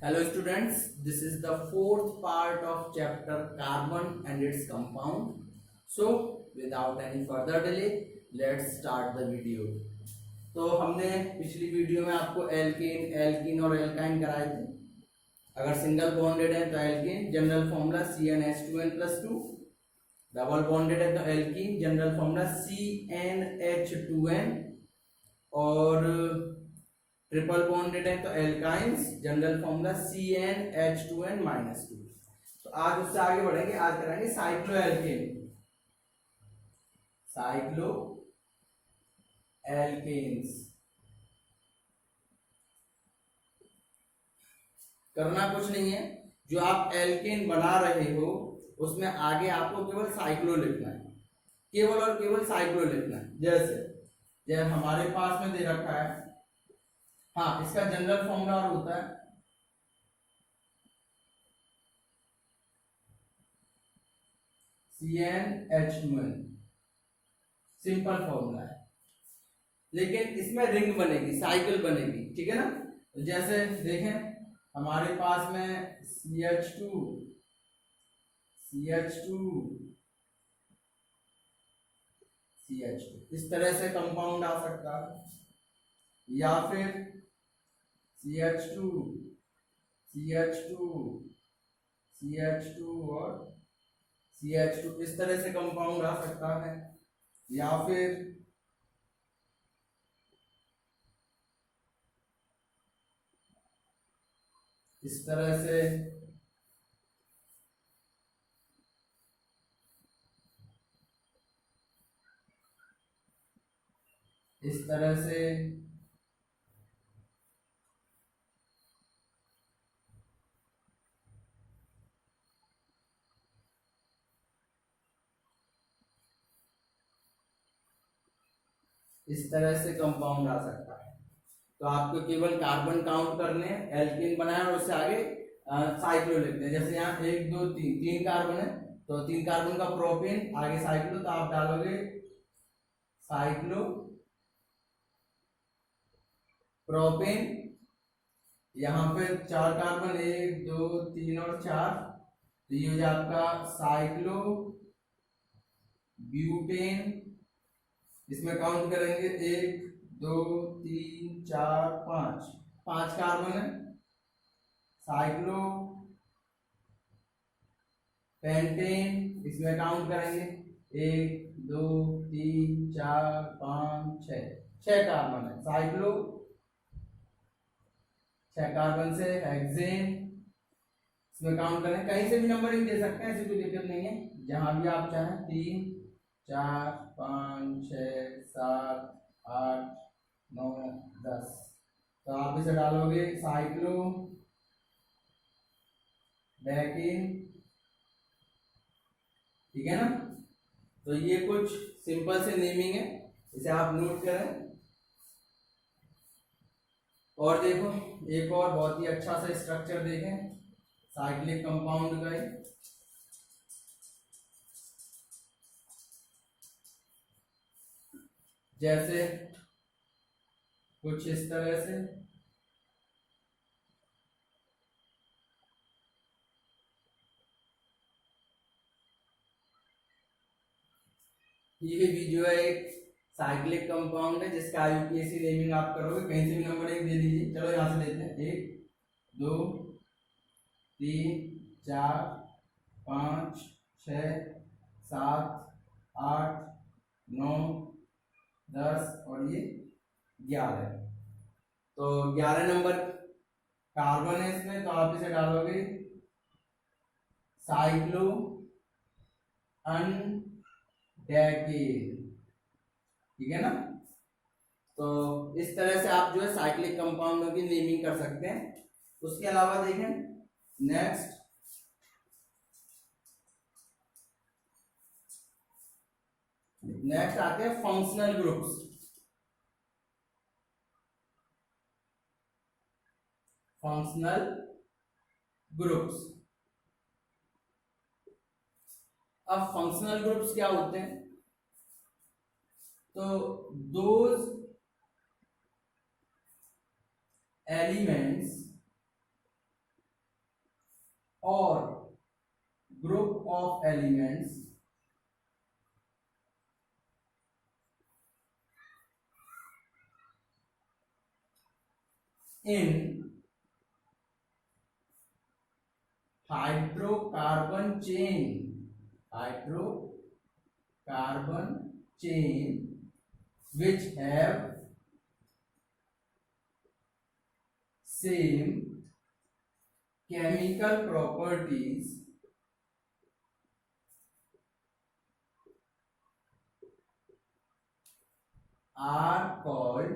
Hello students, this is the fourth part of chapter carbon and its compound. So without any further delay, let's start the video. तो हमने पिछली video में आपको alkene, alkene और alkyne कराए थे। अगर सिंगल बॉन्डेड है तो alkane, general formula CnH2n+2। Double bonded है तो एल्कीन, जनरल फॉर्मूला CnH2n। और ट्रिपल बॉन्डेड है तो एल्काइंस, जनरल फॉर्मूला CnH2n-2। तो आज उससे आगे बढ़ेंगे, आज कराएंगे साइक्लो एल्केन, साइक्लो एल्केन्स। करना कुछ नहीं है, जो आप एल्केन बना रहे हो उसमें आगे आपको केवल साइक्लो लिखना है, केवल और केवल साइक्लो लिखना है। जैसे हमारे पास में दे रखा है, हाँ, इसका जनरल फॉर्मूला और होता है CnH2n, सिंपल फॉर्मूला है, लेकिन इसमें रिंग बनेगी, साइकिल बनेगी, ठीक है ना। तो जैसे देखें हमारे पास में CH2 इस तरह से कंपाउंड आ सकता है, या फिर CH2 और CH2 इस तरह से कंपाउंड आ सकता है, या फिर इस तरह से, इस तरह से, इस तरह से कंपाउंड आ सकता है। तो आपको केवल कार्बन काउंट करने, एल्कीन बनाया और उससे आगे साइक्लो लिखते हैं। जैसे यहाँ 1 2 3 3 कार्बन है, तो 3 कार्बन का प्रोपेन, आगे साइक्लो, तो आप डालोगे साइक्लो प्रोपेन। यहाँ पे 4 कार्बन, 1 2 3 और 4, तो ये हो जाए आपका साइक्लो ब्यूटेन। इसमें काउंट करेंगे 1 2 3 4 5, 5 कार्बन है, साइक्लो पेंटेन। इसमें काउंट करेंगे 1 2 3 4 5 6 कार्बन है, साइक्लो 6 कार्बन से हेक्सेन। इसमें काउंट करें, कहीं से भी नंबरिंग दे सकते हैं, ऐसी कोई दिक्कत नहीं है, जहां भी आप चाहें। 3 4 5 6 7 8 9 10, तो आप इसे डालोगे साइक्लो डेकिन, ठीक है ना। तो ये कुछ सिंपल से नेमिंग है, इसे आप नोट करें। और देखो एक और बहुत ही अच्छा सा स्ट्रक्चर देखें साइक्लिक कंपाउंड का, जैसे कुछ इस तरह से, ये भी जो है एक साइक्लिक कंपाउंड है जिसका यूपीएससी नेमिंग आप करोगे, कहीं से भी नंबर 1 दे दीजिए। चलो यहां से देते हैं 1 2 3 4 5 6 7 8 9 10 और ये 11। तो 11 नंबर कार्बन है इसमें, तो आप इसे डालोगे साइक्लो अनडेकेन, ठीक है ना। तो इस तरह से आप जो है साइक्लिक कंपाउंडों की नेमिंग कर सकते हैं। उसके अलावा देखें नेक्स्ट आते हैं फंक्शनल ग्रुप्स। फंक्शनल ग्रुप्स, अब फंक्शनल ग्रुप्स क्या होते हैं? तो those elements or group of elements in hydrocarbon chain which have same chemical properties are called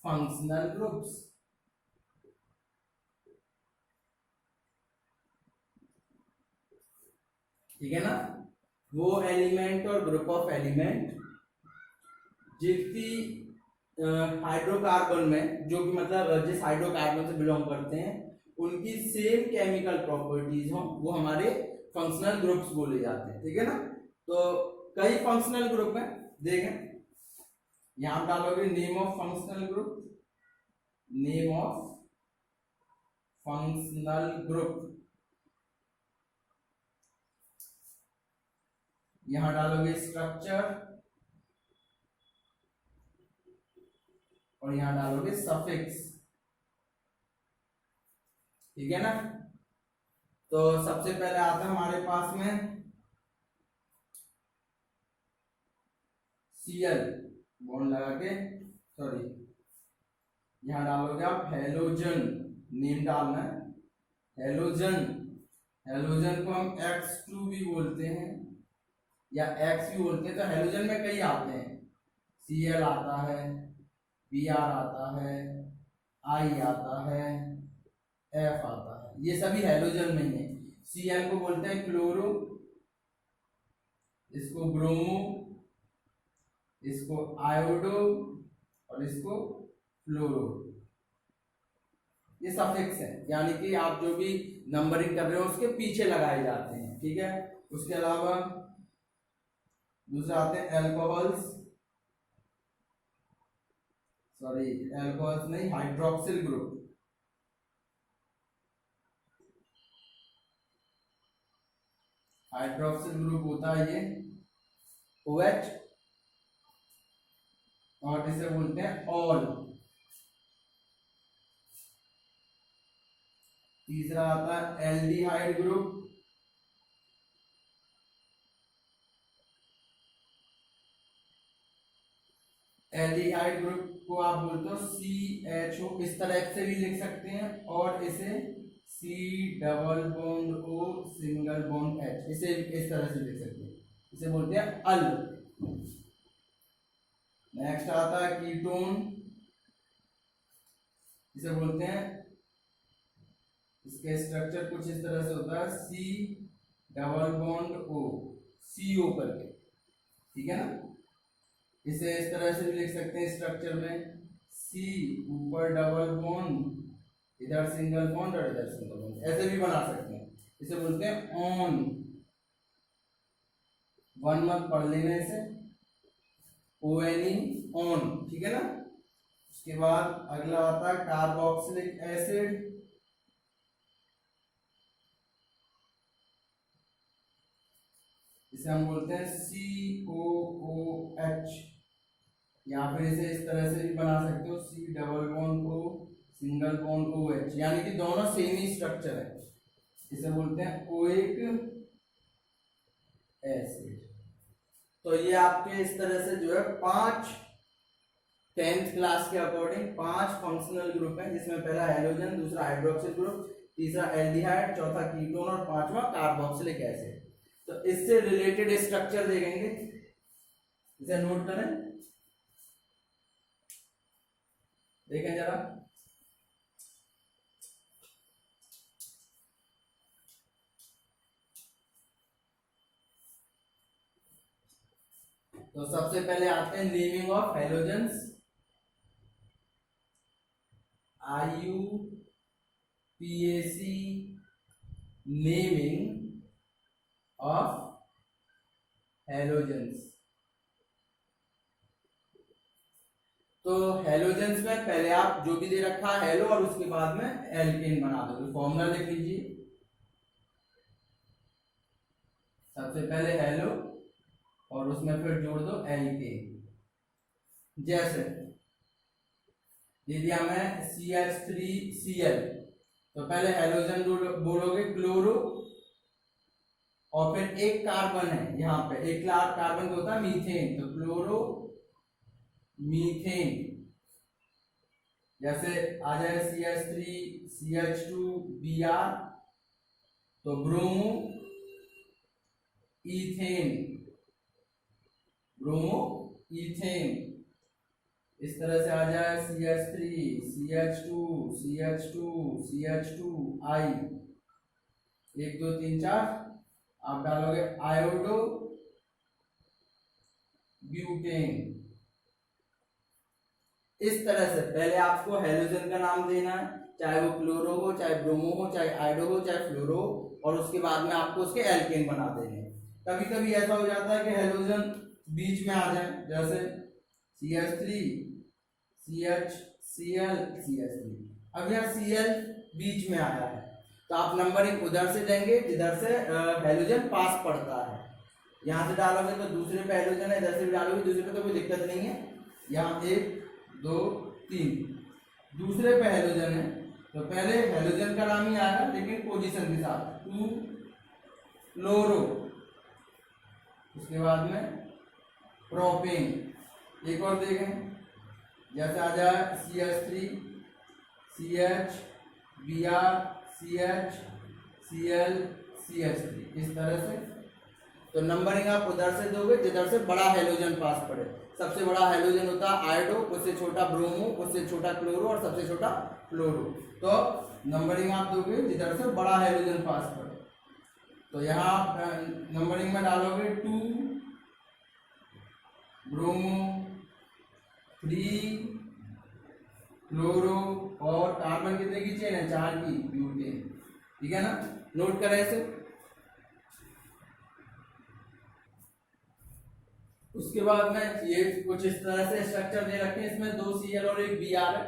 functional groups. ठीक है ना, वो एलिमेंट और ग्रुप ऑफ एलिमेंट जितनी हाइड्रोकार्बन में, जो कि मतलब जिस हाइड्रोकार्बन से बिलोंग करते हैं, उनकी सेम केमिकल प्रॉपर्टीज हो, वो हमारे फंक्शनल ग्रुप्स बोले जाते हैं। ठीक है ना, तो कई फंक्शनल ग्रुप हैं, देखें यहां डालोगे name of functional group, name of functional group, यहां डालोगे स्ट्रक्चर और यहां डालोगे सफिक्स। ठीक है ना, तो सबसे पहले आता है हमारे पास में Cl बॉन्ड लगा के, सॉरी यहां डालोगे आप हेलोजन, नेम डालना है हेलोजन। हेलोजन को हम X2 भी बोलते हैं या X भी बोलते हैं। तो हेलोजन में कई आते हैं, Cl आता है, Br आता है, I आता है, F आता है, ये सभी हेलोजन में ही है। Cl को बोलते हैं क्लोरो, इसको ब्रोमो, इसको आयोडो और इसको फ्लोरो। ये सफिक्स है, यानी कि आप जो भी नंबरिंग कर रहे हो उसके पीछे लगाए जाते हैं। ठीक है, उसके अलावा दूसरा आते हैं एल्कोहल्स, सॉरी एल्कोहल्स नहीं, हाइड्रोक्सिल ग्रुप। हाइड्रोक्सिल ग्रुप होता है ये OH और इसे बोलते हैं ऑल। तीसरा आता है एल्डिहाइड ग्रुप, एल्डिहाइड ग्रुप को आप बोलते हो CHO, इस तरह से भी लिख सकते हैं, और इसे C double bond O single bond H, इसे इस तरह से लिख सकते हैं, इसे बोलते हैं अल। नेक्स्ट आता है कीटोन, इसे बोलते हैं, इसके स्ट्रक्चर कुछ इस तरह से होता है C double bond O, CO करके। ठीक है ना, इसे इस तरह से भी लिख सकते हैं स्ट्रक्चर में, C ऊपर डबल बॉन्ड, इधर सिंगल बॉन्ड और इधर सिंगल बॉन्ड, ऐसे भी बना सकते हैं। इसे बोलते हैं ऑन, वन मत पढ़ लेना इसे, ONE ऑन। ठीक है ना, उसके बाद अगला आता है कार्बोक्सिलिक एसिड, इसे हम बोलते हैं COOH, या फिर इसे इस तरह से भी बना सकते हो, C double bond O single bond OH, यानी कि दोनों सेम ही स्ट्रक्चर है। इसे बोलते हैं ओइक एसिड। तो ये आपके इस तरह से जो है 5 10th क्लास के अकॉर्डिंग 5 फंक्शनल ग्रुप है, जिसमें पहला हेलोजन, दूसरा हाइड्रोक्सिल ग्रुप, तीसरा एल्डिहाइड, चौथा कीटोन और पांचवा कार्बोक्सिलिक एसिड। तो इससे रिलेटेड स्ट्रक्चर देखेंगे, इसे नोट करें, देखें जरा। तो सबसे पहले आते हैं naming of halogens, IUPAC naming of halogens. तो तो हेलोजेंस में पहले आप जो भी दे रखा है हेलो और उसके बाद में एल्केन बना दो। तो फॉर्मूला लिख लीजिए, सबसे पहले हेलो और उसमें फिर जोड़ दो एल्केन। जैसे दे दिया मैं CH3Cl, तो पहले हेलोजन बोलोगे क्लोरो, और फिर एक कार्बन है यहाँ पे, एक कार्बन जो होता है मीथेन, तो क्लोरो मीथेन। जैसे आ जाए CH3CH2Br, तो ब्रोमो इथेन, ब्रोमो इथेन। इस तरह से आ जाए CH3CH2CH2CH2I, 1 2 3 4, आप डालोगे आयोडो ब्यूटेन। इस तरह से पहले आपको हेलोजन का नाम देना है, चाहे वो क्लोरो हो, चाहे ब्रोमो हो, चाहे आयोडो हो, चाहे फ्लोरो हो, और उसके बाद में आपको उसके एल्केन बना देने हैं। कभी कभी ऐसा हो जाता है कि हेलोजन बीच में आ जाए, जैसे CH3CHClCH3, अब यहाँ Cl बीच में आया है, तो आप नंबरिंग उधर से देंगे जिधर से हेलोजन पास पड़ता है। यहाँ से डालोगे तो दूसरे पे हेलोजन है, इधर से भी डालोगे दूसरे पे, तो कोई दिक्कत नहीं है। यहाँ 1 2 3 दूसरे पे हेलोजन है, तो पहले हेलोजन का नाम ही आया लेकिन पोजीशन के साथ, 2 फ्लोरो, उसके बाद में प्रोपेन। एक और देखें, जैसे आ जाए CH3CHBr CHClCH3, इस तरह से। तो नंबरिंग आप उधर से दोगे जिधर से बड़ा हेलोजन पास पड़े। सबसे बड़ा हेलोजन होता है आयोडो, उससे छोटा ब्रोमो, उससे छोटा क्लोरो और सबसे छोटा फ्लोरो। तो नंबरिंग आप दोगे जिधर से बड़ा हेलोजन पास पड़े। तो यहाँ आप नंबरिंग में डालोगे 2 ब्रोमो, 3 क्लोरो, और कार्बन कितने की चेन है, 4 की, ब्यूटेन। ठीक है ना, नोट करें इसे। उसके बाद में ये कुछ इस तरह से स्ट्रक्चर दे रखे हैं, इसमें 2 Cl और 1 Br है।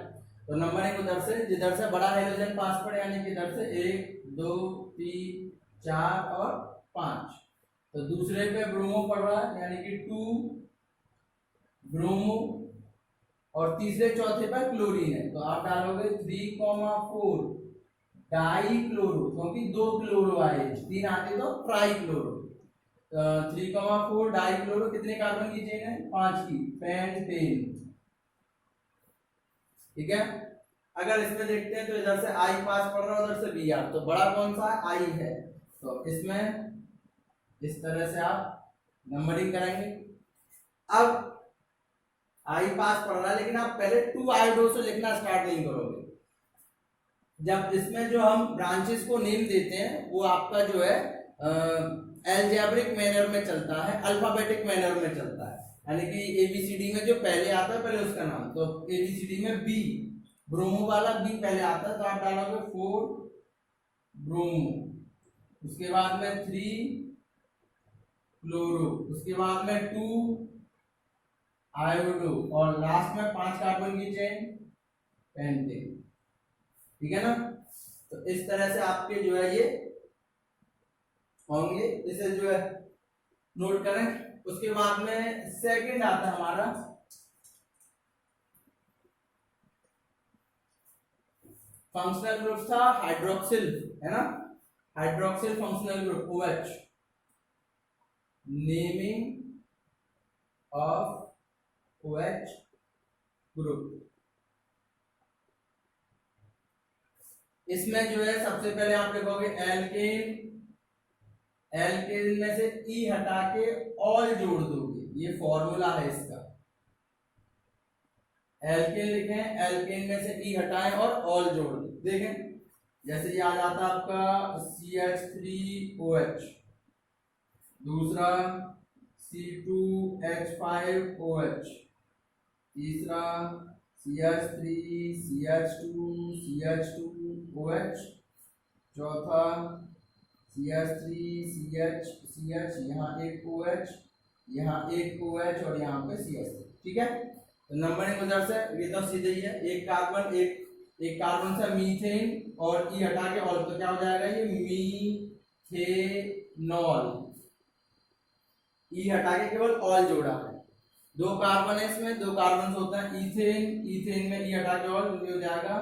तो नंबरिंग उधर से जिधर से बड़ा हाइड्रोजन पास पड़े, यानी कि इधर से 1 2 3 4 और 5। तो दूसरे पे ब्रोमो पड़ रहा है, यानी कि 2 ब्रोमो, और तीसरे चौथे पर क्लोरीन है, तो आप डालोगे 3,4 डाई क्लोरो, क्योंकि 2 क्लोरो आए, 3 आते तो ट्राई क्लोरो। 3,4 डाई क्लोरो, कितने कार्बन की चेन है, 5 की, पेंटेन। ठीक है, अगर इसमें देखते हैं तो इधर से आई पास पड़ रहा है, उधर से Br, तो बड़ा कौन सा है, आई है। तो इसमें इस तरह से आप नंबरिंग करेंगे। अब आई पास पड़ रहा है, लेकिन आप पहले 2 आयोडो से लिखना स्टार्ट नहीं करोगे। जब इसमें जो हम ब्रांचेस को नेम देते हैं वो आपका जो है एल्जेब्रिक मैनर में चलता है, अल्फाबेटिक मैनर में चलता है, यानी कि ABCD में जो पहले आता है पहले उसका नाम। तो ABCD में B, ब्रोमो वाला B पहले आता है, तो आप डालोगे 4 ब्रोमो, उसके बाद में 3 क्लोरो, उसके बाद में 2 आयोडो, और लास्ट में 5 कार्बन की चेन, पेंटेन। ठीक है ना, तो इस तरह से आपके जो है ये होंगे, इसे जो है नोट करें। उसके बाद में सेकंड आता है हमारा फंक्शनल ग्रुप था हाइड्रोक्सिल, है ना, hydroxyl functional group OH, naming of OH group. इसमें जो है सबसे पहले आप लिखोगे एल्केन, एल्केन में से E हटा के ऑल जोड़ दोगे, ये फॉर्मूला है इसका। एल्केन लिखें, एल्केन में से E हटाएं और ऑल जोड़ दें। देखें, जैसे ये आ जाता है आपका CH3OH, दूसरा C2H5OH, तीसरा CH3CH2CH2OH, चौथा CH3CH, यहाँ एक OH, यहाँ एक OH, और यहाँ पे CH3। ठीक है, तो नंबरिंग उधर से ये तो सीधे ही है, एक कार्बन से मीथेन और ई हटा के ऑल, तो क्या हो जाएगा ये मीथेनॉल। ई हटा के केवल ऑल जोड़ा है, 2 कार्बन है इसमें, 2 कार्बन होता है इथेन, इथेन में ई हटा के ऑल, हो जाएगा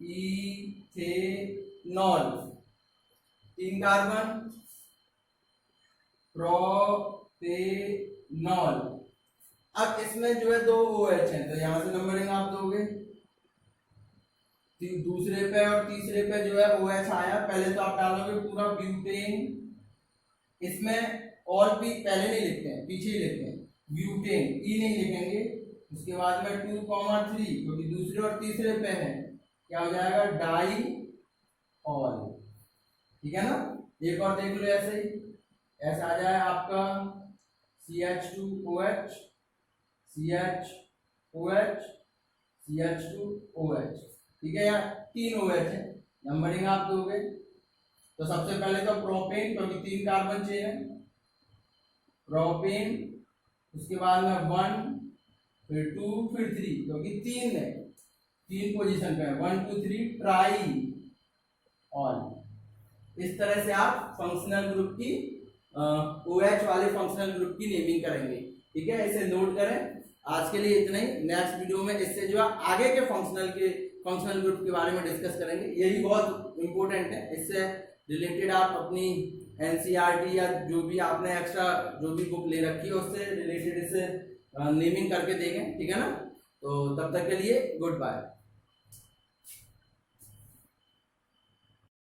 इथेनॉल। 3 carbon propanol. अब इसमें जो है 2 OH है, तो यहां से नंबरिंग आप दोगे, दूसरे पे और तीसरे पे जो है OH आया, पहले तो आप डालोगे पूरा ब्यूटेन, इसमें ऑल भी पहले नहीं लिखते हैं, पीछे ही लिखते हैं, ब्यूटेन ई नहीं लिखेंगे, उसके बाद में 2,3 क्योंकि दूसरे और तीसरे पे है, क्या हो जाएगा डाई ऑल। ठीक है ना, एक और देख लो ऐसे ही, ऐसा आ जाए आपका CH2OH CH2OH CH2OH। ठीक है यार, 3 OH है, नंबरिंग आप दोगे तो सबसे पहले तो प्रोपेन, क्योंकि 3 कार्बन चाहिए, प्रोपेन, उसके बाद में 1 फिर 2 फिर 3, क्योंकि 3 है, 3 पोजीशन पे है, 1 2 3 ट्राई ऑल। इस तरह से आप फंक्शनल ग्रुप की OH वाले फंक्शनल ग्रुप की नेमिंग करेंगे। ठीक है, इसे नोट करें। आज के लिए इतना ही, नेक्स्ट वीडियो में इससे जो आगे के फंक्शनल ग्रुप के बारे में डिस्कस करेंगे, यही बहुत इंपॉर्टेंट है, इससे रिलेटेड आप अपनी NCERT या जो भी आपने एक्स्ट्रा जो भी बुक ले रखी है उससे रिलेटेड इसे नेमिंग करके देंगे। ठीक है ना, तो तब तक के लिए गुड बाय।